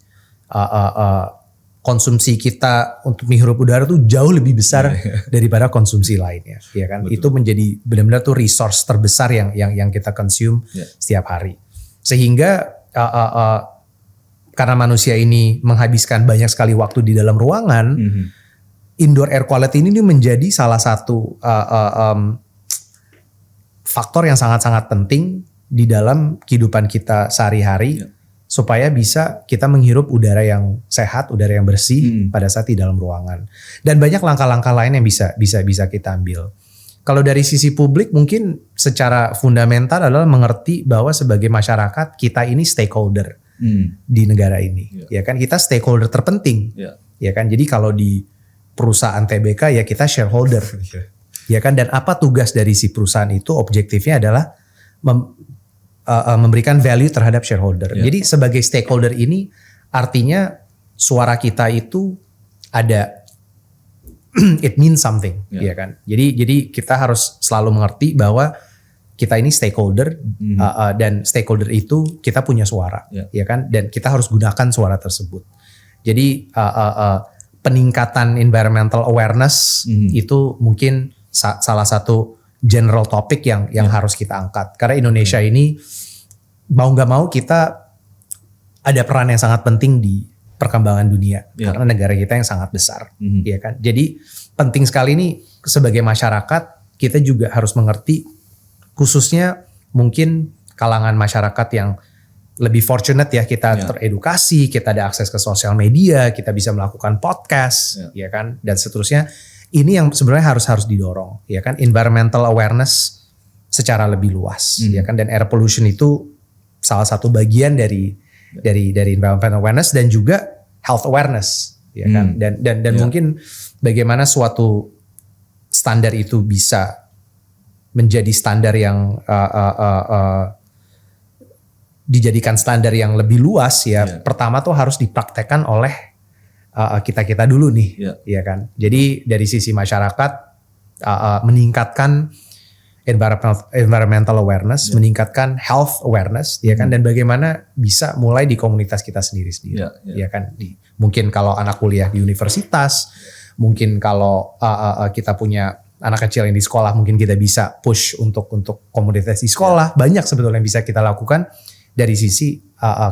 [SPEAKER 1] konsumsi kita untuk menghirup udara tuh jauh lebih besar daripada konsumsi lainnya, ya kan. Betul. Itu menjadi benar-benar tuh resource terbesar yang kita consume setiap hari. Sehingga karena manusia ini menghabiskan banyak sekali waktu di dalam ruangan, indoor air quality ini menjadi salah satu faktor yang sangat-sangat penting di dalam kehidupan kita sehari-hari, supaya bisa kita menghirup udara yang sehat, udara yang bersih pada saat di dalam ruangan. Dan banyak langkah-langkah lain yang bisa kita ambil. Kalau dari sisi publik mungkin secara fundamental adalah mengerti bahwa sebagai masyarakat kita ini stakeholder di negara ini, ya kan. Kita stakeholder terpenting, ya kan. Jadi kalau di perusahaan TBK ya kita shareholder, ya kan. Dan apa tugas dari si perusahaan itu? Objektifnya adalah memberikan value terhadap shareholder. Jadi sebagai stakeholder ini artinya suara kita itu ada, it means something, ya kan. Jadi kita harus selalu mengerti bahwa kita ini stakeholder, dan stakeholder itu kita punya suara, ya kan. Dan kita harus gunakan suara tersebut. Jadi peningkatan environmental awareness itu mungkin salah satu general topic yang harus kita angkat. Karena Indonesia ini mau nggak mau kita ada peran yang sangat penting di perkembangan dunia, karena negara kita yang sangat besar, ya kan. Jadi penting sekali nih sebagai masyarakat kita juga harus mengerti, khususnya mungkin kalangan masyarakat yang lebih fortunate ya, kita teredukasi, kita ada akses ke sosial media, kita bisa melakukan podcast, ya kan, dan seterusnya. Ini yang sebenarnya harus didorong, ya kan, environmental awareness secara lebih luas, ya kan. Dan air pollution itu salah satu bagian dari environmental awareness dan juga health awareness, ya kan. Dan mungkin bagaimana suatu standar itu bisa menjadi standar yang dijadikan standar yang lebih luas ya. Pertama tuh harus dipraktekkan oleh kita dulu nih, ya kan. Jadi dari sisi masyarakat meningkatkan environmental awareness, meningkatkan health awareness, ya kan. Dan bagaimana bisa mulai di komunitas kita sendiri, ya kan. Mungkin kalau anak kuliah di universitas, mungkin kalau kita punya anak kecil yang di sekolah, mungkin kita bisa push untuk komunitas di sekolah. Banyak sebetulnya yang bisa kita lakukan dari sisi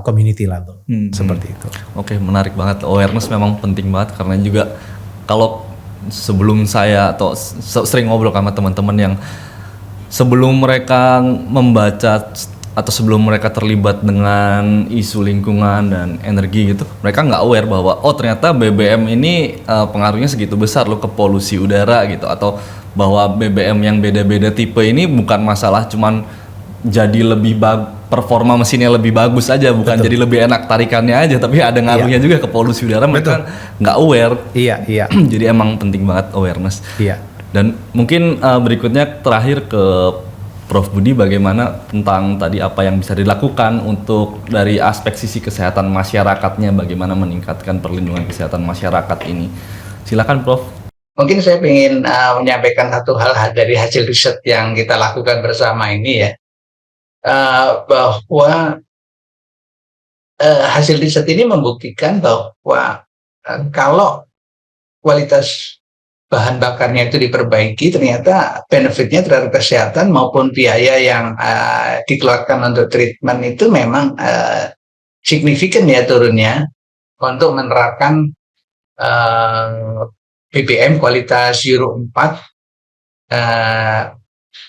[SPEAKER 1] community level, seperti itu.
[SPEAKER 3] Oke, menarik banget. Awareness memang penting banget, karena juga kalau sebelum saya atau sering ngobrol sama teman-teman yang sebelum mereka membaca atau sebelum mereka terlibat dengan isu lingkungan dan energi gitu, mereka nggak aware bahwa oh ternyata BBM ini pengaruhnya segitu besar loh ke polusi udara gitu, atau bahwa BBM yang beda-beda tipe ini bukan masalah cuman jadi lebih performa mesinnya lebih bagus aja, bukan jadi lebih enak tarikannya aja, tapi ada ngaruhnya juga ke polusi udara. Mereka nggak aware.
[SPEAKER 1] Iya.
[SPEAKER 3] Jadi emang penting banget awareness.
[SPEAKER 1] Iya.
[SPEAKER 3] Dan mungkin berikutnya terakhir ke Prof Budi, bagaimana tentang tadi apa yang bisa dilakukan untuk dari aspek sisi kesehatan masyarakatnya, bagaimana meningkatkan perlindungan kesehatan masyarakat ini. Silakan Prof.
[SPEAKER 4] Mungkin saya ingin menyampaikan satu hal dari hasil riset yang kita lakukan bersama ini ya, bahwa hasil riset ini membuktikan bahwa kalau kualitas bahan bakarnya itu diperbaiki, ternyata benefitnya terhadap kesehatan maupun biaya yang dikeluarkan untuk treatment itu memang signifikan ya turunnya untuk menerapkan BBM kualitas Euro 4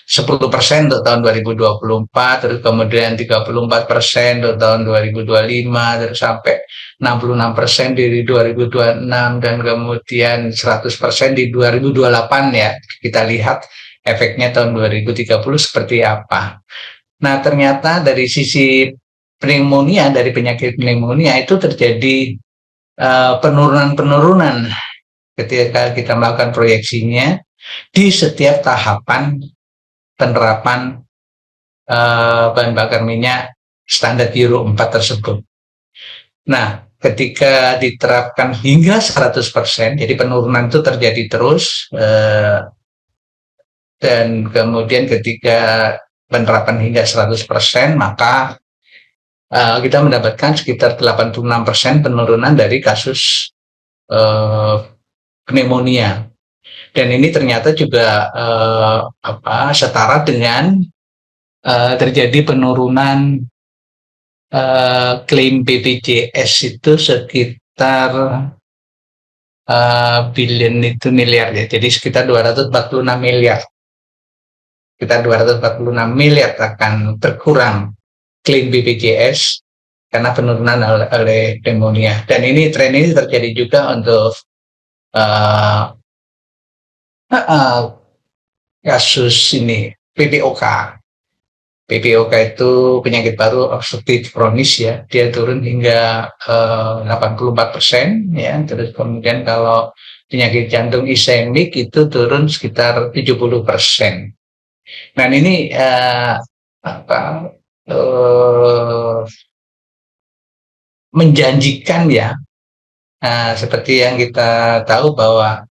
[SPEAKER 4] 10% untuk tahun 2024, terus kemudian 34% untuk tahun 2025, terus sampai 66% di 2026, dan kemudian 100% di 2028 ya. Kita lihat efeknya tahun 2030 seperti apa. Nah, ternyata dari sisi pneumonia, dari penyakit pneumonia itu terjadi penurunan ketika kita melakukan proyeksinya di setiap tahapan penerapan bahan bakar minyak standar Euro 4 tersebut. Nah, ketika diterapkan hingga 100%, jadi penurunan itu terjadi terus, dan kemudian ketika penerapan hingga 100%, maka kita mendapatkan sekitar 86% penurunan dari kasus pneumonia. Dan ini ternyata juga setara dengan terjadi penurunan klaim BPJS itu sekitar billion itu miliar ya. Jadi sekitar 246 miliar. Sekitar 246 miliar akan berkurang klaim BPJS karena penurunan oleh pneumonia. Dan ini tren ini terjadi juga untuk kasus ini PPOK. PPOK itu penyakit baru obstruktif kronis ya, dia turun hingga 84% ya. Terus kemudian kalau penyakit jantung ischemik itu turun sekitar 70%. Nah ini menjanjikan ya, seperti yang kita tahu bahwa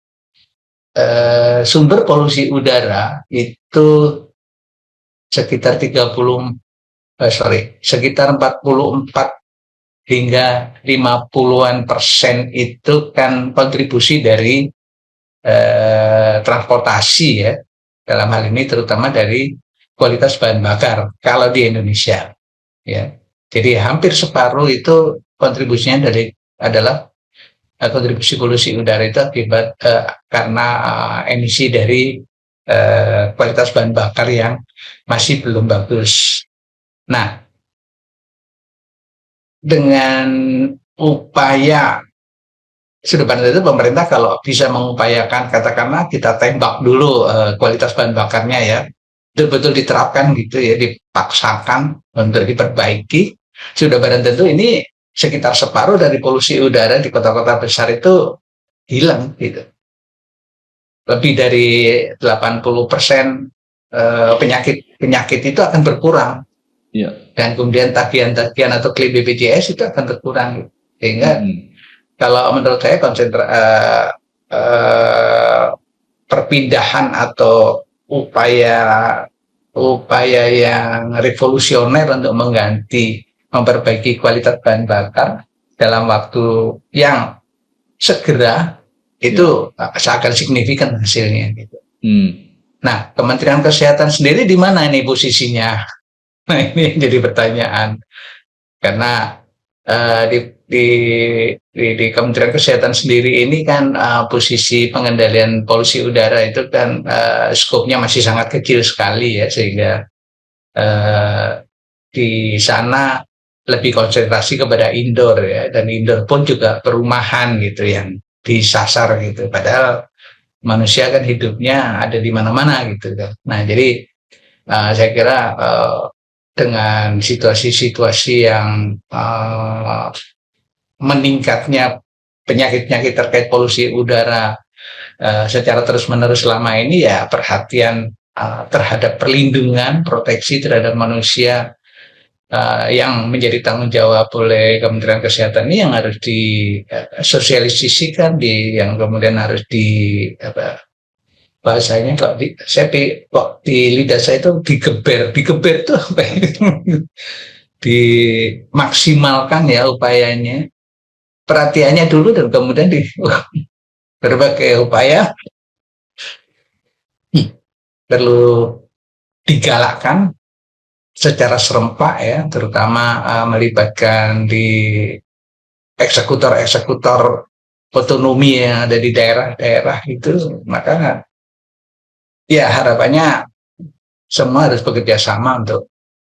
[SPEAKER 4] sumber polusi udara itu sekitar 44 hingga 50% itu kan kontribusi dari transportasi ya, dalam hal ini terutama dari kualitas bahan bakar kalau di Indonesia ya. Jadi hampir separuh itu kontribusinya adalah kontribusi polusi udara itu akibat karena emisi dari kualitas bahan bakar yang masih belum bagus. Nah, dengan upaya sudah pada itu pemerintah kalau bisa mengupayakan, katakanlah kita tembak dulu kualitas bahan bakarnya ya, betul-betul diterapkan gitu ya, dipaksakan untuk diperbaiki, sudah barang tentu ini sekitar separuh dari polusi udara di kota-kota besar itu hilang gitu. Lebih dari 80% penyakit itu akan berkurang.
[SPEAKER 3] Yeah.
[SPEAKER 4] Dan kemudian tagihan-tagihan atau klaim BPJS itu akan berkurang. Sehingga kalau menurut saya perpindahan atau upaya yang revolusioner untuk memperbaiki kualitas bahan bakar dalam waktu yang segera itu akan signifikan hasilnya gitu. Nah, Kementerian Kesehatan sendiri di mana ini posisinya? Nah, ini jadi pertanyaan. Karena di Kementerian Kesehatan sendiri ini kan posisi pengendalian polusi udara itu kan skopnya masih sangat kecil sekali ya, sehingga di sana lebih konsentrasi kepada indoor ya, dan indoor pun juga perumahan gitu yang disasar gitu. Padahal manusia kan hidupnya ada di mana-mana gitu kan. Nah, jadi saya kira dengan situasi-situasi yang meningkatnya penyakit-penyakit terkait polusi udara secara terus-menerus selama ini, ya perhatian terhadap perlindungan, proteksi terhadap manusia yang menjadi tanggung jawab oleh Kementerian Kesehatan ini yang harus disosialisasikan, yang kemudian harus bahasanya kok di lidah saya itu digeber itu apa ya? Dimaksimalkan ya upayanya, perhatiannya dulu, dan kemudian berbagai upaya perlu digalakkan secara serempak ya, terutama melibatkan di eksekutor otonomi yang ada di daerah-daerah itu. Maka ya harapannya semua harus bekerja sama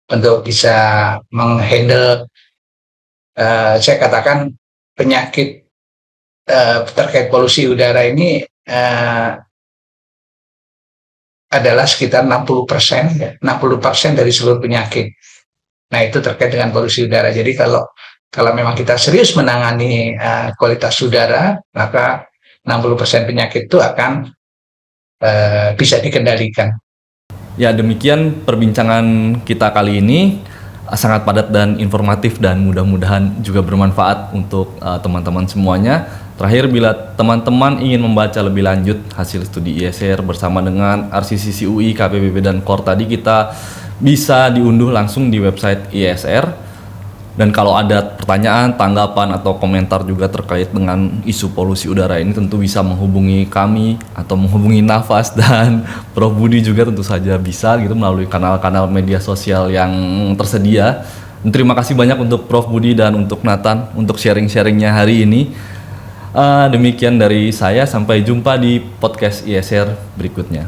[SPEAKER 4] untuk bisa menghandle saya katakan penyakit terkait polusi udara ini adalah sekitar 60% ya, 60% dari seluruh penyakit. Nah, itu terkait dengan polusi udara. Jadi kalau memang kita serius menangani kualitas udara, maka 60% penyakit itu akan bisa dikendalikan.
[SPEAKER 3] Ya, demikian perbincangan kita kali ini, sangat padat dan informatif, dan mudah-mudahan juga bermanfaat untuk teman-teman semuanya. Terakhir, bila teman-teman ingin membaca lebih lanjut hasil studi ISR bersama dengan RCCC UI, KPPB, dan KOR tadi, kita bisa diunduh langsung di website ISR. Dan kalau ada pertanyaan, tanggapan, atau komentar juga terkait dengan isu polusi udara ini, tentu bisa menghubungi kami atau menghubungi Nafas, dan Prof Budi juga tentu saja bisa gitu melalui kanal-kanal media sosial yang tersedia. Dan terima kasih banyak untuk Prof Budi dan untuk Nathan untuk sharing-sharingnya hari ini. Demikian dari saya, sampai jumpa di podcast ISR berikutnya.